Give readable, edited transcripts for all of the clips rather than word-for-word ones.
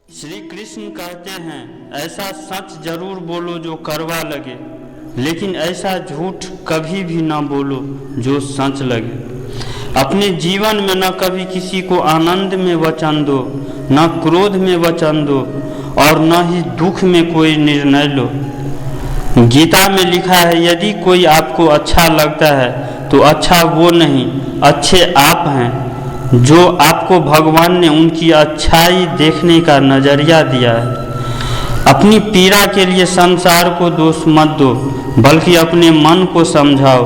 श्री कृष्ण कहते हैं, ऐसा सच जरूर बोलो जो कड़वा लगे, लेकिन ऐसा झूठ कभी भी ना बोलो जो सच लगे। अपने जीवन में न कभी किसी को आनंद में वचन दो, न क्रोध में वचन दो, और न ही दुख में कोई निर्णय लो। गीता में लिखा है, यदि कोई आपको अच्छा लगता है तो अच्छा वो नहीं, अच्छे आप हैं, जो आपको भगवान ने उनकी अच्छाई देखने का नजरिया दिया है। अपनी पीड़ा के लिए संसार को दोष मत दो, बल्कि अपने मन को समझाओ।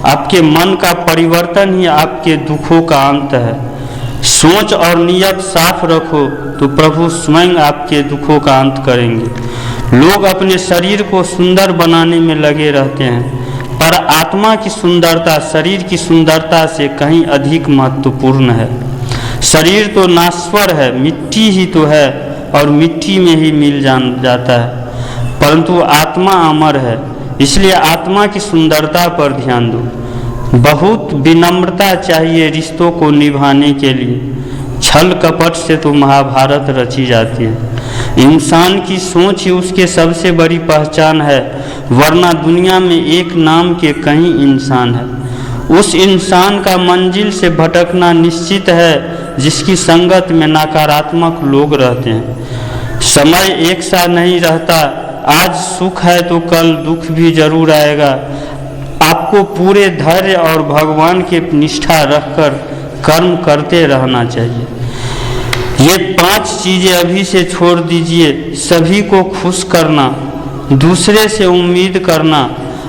आपके मन का परिवर्तन ही आपके दुखों का अंत है। सोच और नियत साफ रखो तो प्रभु स्वयं आपके दुखों का अंत करेंगे। लोग अपने शरीर को सुंदर बनाने में लगे रहते हैं, पर आत्मा की सुंदरता शरीर की सुंदरता से कहीं अधिक महत्वपूर्ण है। शरीर तो नाश्वर है, मिट्टी ही तो है और मिट्टी में ही मिल जाता है, परंतु आत्मा अमर है, इसलिए आत्मा की सुंदरता पर ध्यान दो। बहुत विनम्रता चाहिए रिश्तों को निभाने के लिए। छल कपट से तो महाभारत रची जाती है। इंसान की सोच ही उसके सबसे बड़ी पहचान है, वरना दुनिया में एक नाम के कई इंसान है। उस इंसान का मंजिल से भटकना निश्चित है जिसकी संगत में नकारात्मक लोग रहते हैं। समय एक सा नहीं रहता, आज सुख है तो कल दुख भी जरूर आएगा। आपको पूरे धैर्य और भगवान के निष्ठा रखकर कर्म करते रहना चाहिए। ये 5 चीज़ें अभी से छोड़ दीजिए। सभी को खुश करना, दूसरे से उम्मीद करना,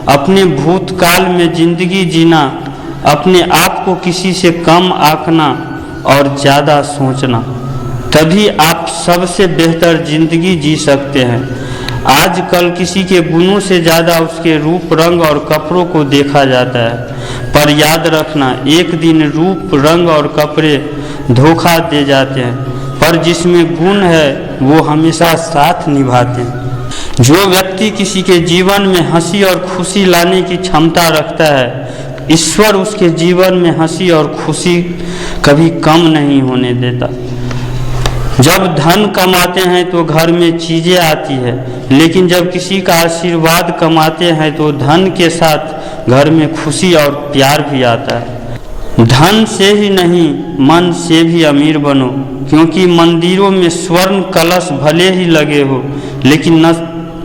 अपने भूतकाल में जिंदगी जीना, अपने आप को किसी से कम आंकना और ज़्यादा सोचना, तभी आप सबसे बेहतर जिंदगी जी सकते हैं। आजकल किसी के गुणों से ज़्यादा उसके रूप रंग और कपड़ों को देखा जाता है, पर याद रखना, एक दिन रूप रंग और कपड़े धोखा दे जाते हैं, पर जिसमें गुण है वो हमेशा साथ निभाते हैं। जो व्यक्ति किसी के जीवन में हंसी और खुशी लाने की क्षमता रखता है, ईश्वर उसके जीवन में हंसी और खुशी कभी कम नहीं होने देता। जब धन कमाते हैं तो घर में चीज़ें आती है, लेकिन जब किसी का आशीर्वाद कमाते हैं तो धन के साथ घर में खुशी और प्यार भी आता है। धन से ही नहीं, मन से भी अमीर बनो, क्योंकि मंदिरों में स्वर्ण कलश भले ही लगे हो, लेकिन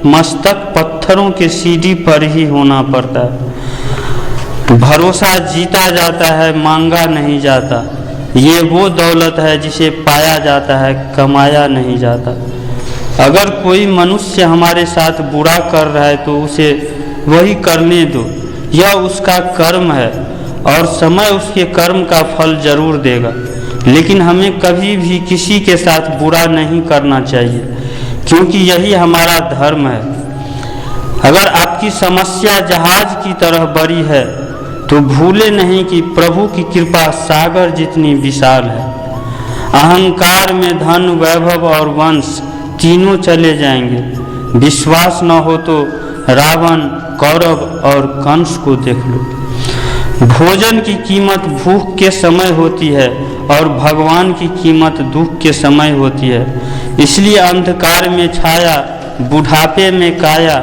मस्तक पत्थरों के सीढ़ी पर ही होना पड़ता है। भरोसा जीता जाता है, मांगा नहीं जाता। ये वो दौलत है जिसे पाया जाता है, कमाया नहीं जाता। अगर कोई मनुष्य हमारे साथ बुरा कर रहा है तो उसे वही करने दो, यह उसका कर्म है और समय उसके कर्म का फल जरूर देगा। लेकिन हमें कभी भी किसी के साथ बुरा नहीं करना चाहिए, क्योंकि यही हमारा धर्म है। अगर आपकी समस्या जहाज की तरह बड़ी है तो भूले नहीं कि प्रभु की कृपा सागर जितनी विशाल है। अहंकार में धन, वैभव और वंश तीनों चले जाएंगे। विश्वास न हो तो रावण, कौरव और कंस को देख लो। भोजन की कीमत भूख के समय होती है और भगवान की कीमत दुख के समय होती है। इसलिए अंधकार में छाया, बुढ़ापे में काया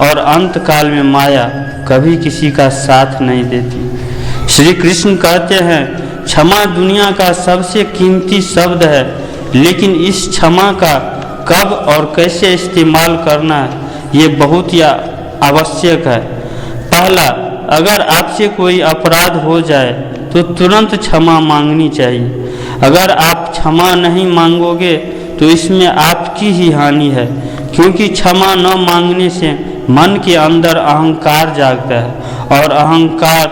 और अंत काल में माया कभी किसी का साथ नहीं देती। श्री कृष्ण कहते हैं, क्षमा दुनिया का सबसे कीमती शब्द है, लेकिन इस क्षमा का कब और कैसे इस्तेमाल करना है ये बहुत ही आवश्यक है। पहला, अगर आपसे कोई अपराध हो जाए तो तुरंत क्षमा मांगनी चाहिए। अगर आप क्षमा नहीं मांगोगे तो इसमें आपकी ही हानि है, क्योंकि क्षमा न मांगने से मन के अंदर अहंकार जागता है और अहंकार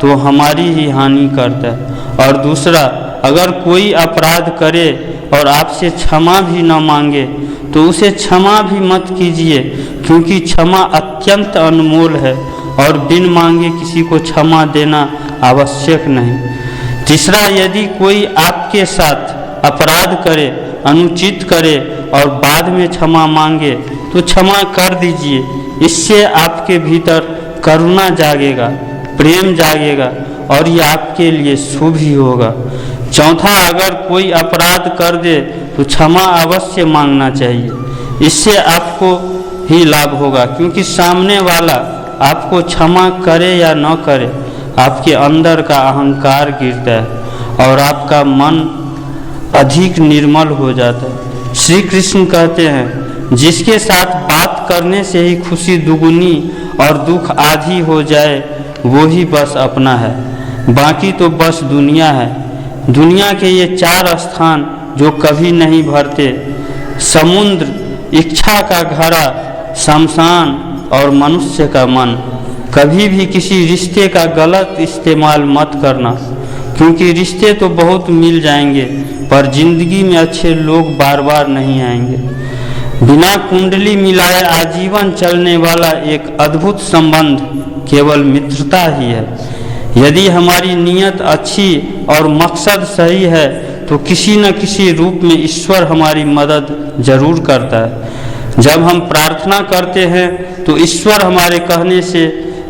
तो हमारी ही हानि करता है। और दूसरा, अगर कोई अपराध करे और आपसे क्षमा भी न मांगे तो उसे क्षमा भी मत कीजिए, क्योंकि क्षमा अत्यंत अनमोल है और बिन मांगे किसी को क्षमा देना आवश्यक नहीं। तीसरा, यदि कोई आपके साथ अपराध करे, अनुचित करे और बाद में क्षमा मांगे तो क्षमा कर दीजिए। इससे आपके भीतर करुणा जागेगा, प्रेम जागेगा और ये आपके लिए शुभ ही होगा। चौथा, अगर कोई अपराध कर दे तो क्षमा अवश्य मांगना चाहिए। इससे आपको ही लाभ होगा, क्योंकि सामने वाला आपको क्षमा करे या न करे, आपके अंदर का अहंकार गिरता है और आपका मन अधिक निर्मल हो जाता है। श्री कृष्ण कहते हैं, जिसके साथ बात करने से ही खुशी दुगुनी और दुख आधी हो जाए, वो ही बस अपना है, बाकी तो बस दुनिया है। दुनिया के ये 4 स्थान जो कभी नहीं भरते, समुद्र, इच्छा का घड़ा, शमशान और मनुष्य का मन। कभी भी किसी रिश्ते का गलत इस्तेमाल मत करना, क्योंकि रिश्ते तो बहुत मिल जाएंगे पर जिंदगी में अच्छे लोग बार बार नहीं आएंगे। बिना कुंडली मिलाए आजीवन चलने वाला एक अद्भुत संबंध केवल मित्रता ही है। यदि हमारी नीयत अच्छी और मकसद सही है तो किसी न किसी रूप में ईश्वर हमारी मदद जरूर करता है। जब हम प्रार्थना करते हैं तो ईश्वर हमारे कहने से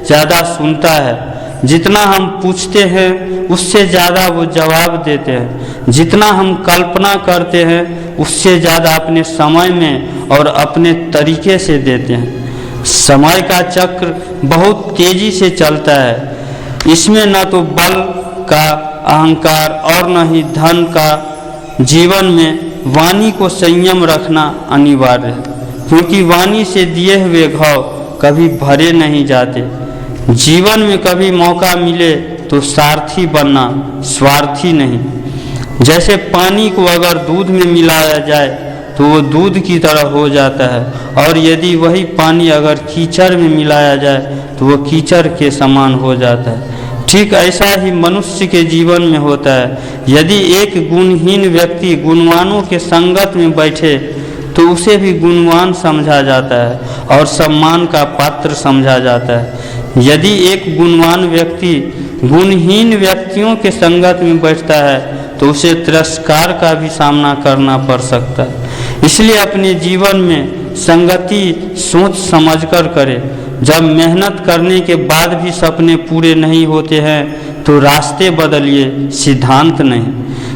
ज़्यादा सुनता है। जितना हम पूछते हैं उससे ज़्यादा वो जवाब देते हैं। जितना हम कल्पना करते हैं उससे ज़्यादा अपने समय में और अपने तरीके से देते हैं। समय का चक्र बहुत तेज़ी से चलता है। इसमें न तो बल का अहंकार और न ही धन का। जीवन में वाणी को संयम रखना अनिवार्य है, क्योंकि वाणी से दिए हुए घाव कभी भरे नहीं जाते। जीवन में कभी मौका मिले तो सारथी बनना, स्वार्थी नहीं। जैसे पानी को अगर दूध में मिलाया जाए तो वो दूध की तरह हो जाता है, और यदि वही पानी अगर कीचड़ में मिलाया जाए तो वो कीचड़ के समान हो जाता है। ठीक ऐसा ही मनुष्य के जीवन में होता है। यदि एक गुणहीन व्यक्ति गुणवानों के संगत में बैठे तो उसे भी गुणवान समझा जाता है और सम्मान का पात्र समझा जाता है। यदि एक गुणवान व्यक्ति गुणहीन व्यक्तियों के संगत में बैठता है तो उसे तिरस्कार का भी सामना करना पड़ सकता है। इसलिए अपने जीवन में संगति सोच समझकर करें। जब मेहनत करने के बाद भी सपने पूरे नहीं होते हैं तो रास्ते बदलिए, सिद्धांत नहीं,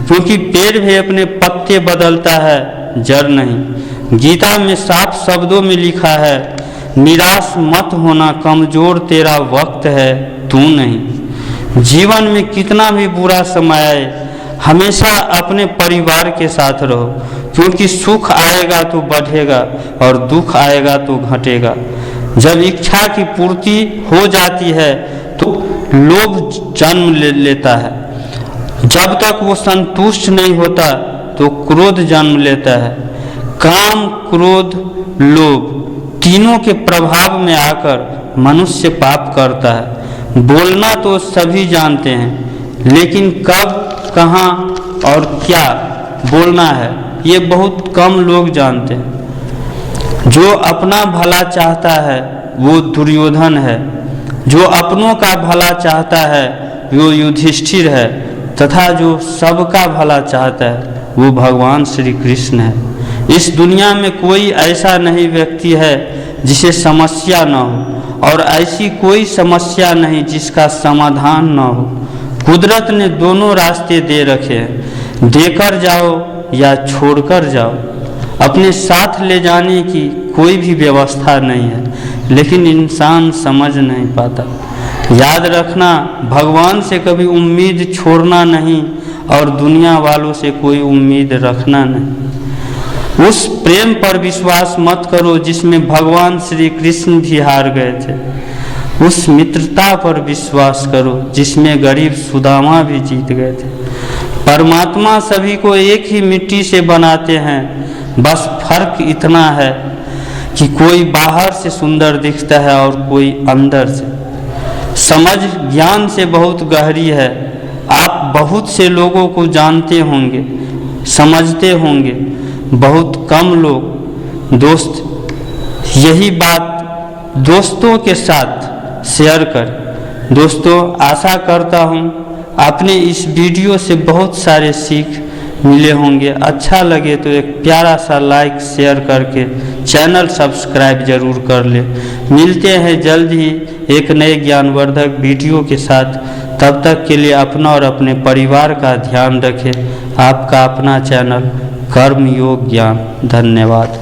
क्योंकि पेड़ भी अपने पत्ते बदलता है, जड़ नहीं। गीता में साफ शब्दों में लिखा है, निराश मत होना, कमजोर तेरा वक्त है, तू नहीं। जीवन में कितना भी बुरा समय आए, हमेशा अपने परिवार के साथ रहो, क्योंकि सुख आएगा तो बढ़ेगा और दुख आएगा तो घटेगा। जब इच्छा की पूर्ति हो जाती है तो लोभ जन्म लेता है। जब तक वो संतुष्ट नहीं होता तो क्रोध जन्म लेता है। काम, क्रोध, लोभ तीनों के प्रभाव में आकर मनुष्य पाप करता है। बोलना तो सभी जानते हैं, लेकिन कब, कहाँ और क्या बोलना है ये बहुत कम लोग जानते हैं। जो अपना भला चाहता है वो दुर्योधन है, जो अपनों का भला चाहता है वो युधिष्ठिर है, तथा जो सबका भला चाहता है वो भगवान श्री कृष्ण है। इस दुनिया में कोई ऐसा नहीं व्यक्ति है जिसे समस्या न हो, और ऐसी कोई समस्या नहीं जिसका समाधान न हो। कुदरत ने दोनों रास्ते दे रखे हैं, देकर जाओ या छोड़कर जाओ। अपने साथ ले जाने की कोई भी व्यवस्था नहीं है, लेकिन इंसान समझ नहीं पाता। याद रखना, भगवान से कभी उम्मीद छोड़ना नहीं और दुनिया वालों से कोई उम्मीद रखना नहीं। उस प्रेम पर विश्वास मत करो जिसमें भगवान श्री कृष्ण भी हार गए थे। उस मित्रता पर विश्वास करो जिसमें गरीब सुदामा भी जीत गए थे। परमात्मा सभी को एक ही मिट्टी से बनाते हैं, बस फर्क इतना है कि कोई बाहर से सुंदर दिखता है और कोई अंदर से। समझ ज्ञान से बहुत गहरी है। आप बहुत से लोगों को जानते होंगे, समझते होंगे, बहुत कम लोग दोस्त। यही बात दोस्तों के साथ शेयर कर। दोस्तों, आशा करता हूँ आपने इस वीडियो से बहुत सारे सीख मिले होंगे। अच्छा लगे तो एक प्यारा सा लाइक शेयर करके चैनल सब्सक्राइब जरूर कर ले। मिलते हैं जल्द ही एक नए ज्ञानवर्धक वीडियो के साथ। तब तक के लिए अपना और अपने परिवार का ध्यान रखें। आपका अपना चैनल कर्म योग ज्ञान। धन्यवाद।